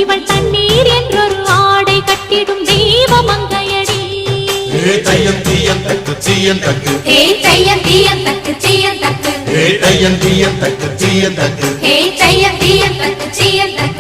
இவள் தண்ணீர் என்றொரு ஆடை கட்டிடும் தெய்வ மங்கையடி. தையம் தீயம் தக்கு தீயம் தக்கு தையம் தீயம் தக்கு தீயம் தக்கு தையம் தீயம் தக்கு தீயம் தக்கு தையம் தீயம் தக்கு தீயம் தக்கு